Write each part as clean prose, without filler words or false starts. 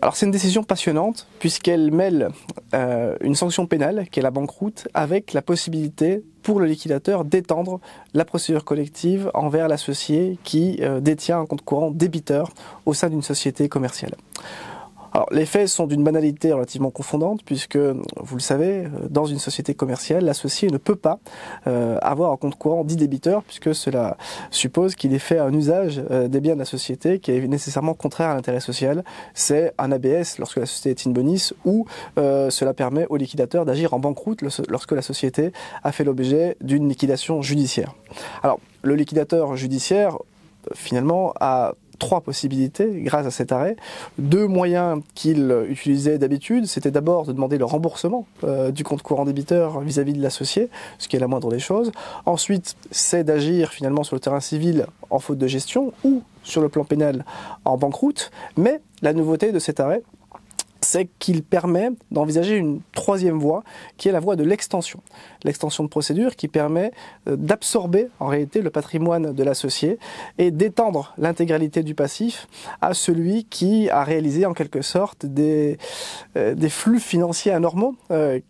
Alors c'est une décision passionnante puisqu'elle mêle une sanction pénale qui est la banqueroute avec la possibilité pour le liquidateur d'étendre la procédure collective envers l'associé qui détient un compte courant débiteur au sein d'une société commerciale. Alors, les faits sont d'une banalité relativement confondante puisque, vous le savez, dans une société commerciale, l'associé ne peut pas avoir un compte courant dit débiteur puisque cela suppose qu'il ait fait un usage des biens de la société qui est nécessairement contraire à l'intérêt social. C'est un ABS lorsque la société est in bonis ou cela permet au liquidateur d'agir en banqueroute lorsque la société a fait l'objet d'une liquidation judiciaire. Alors, le liquidateur judiciaire, finalement, a trois possibilités grâce à cet arrêt. Deux moyens qu'il utilisait d'habitude, c'était d'abord de demander le remboursement du compte courant débiteur vis-à-vis de l'associé, ce qui est la moindre des choses. Ensuite, c'est d'agir finalement sur le terrain civil en faute de gestion ou sur le plan pénal en banqueroute. Mais la nouveauté de cet arrêt, c'est qu'il permet d'envisager une troisième voie, qui est la voie de l'extension. L'extension de procédure qui permet d'absorber en réalité le patrimoine de l'associé et d'étendre l'intégralité du passif à celui qui a réalisé en quelque sorte des flux financiers anormaux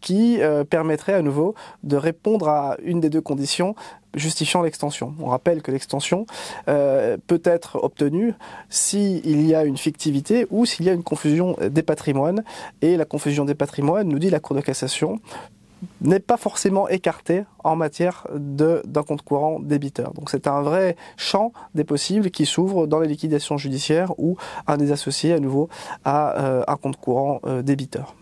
qui permettraient à nouveau de répondre à une des deux conditions justifiant l'extension. On rappelle que l'extension peut être obtenue s'il y a une fictivité ou s'il y a une confusion des patrimoines. Et la confusion des patrimoines, nous dit la Cour de cassation, n'est pas forcément écartée en matière d'un compte courant débiteur. Donc c'est un vrai champ des possibles qui s'ouvre dans les liquidations judiciaires où un des associés à nouveau a un compte courant débiteur.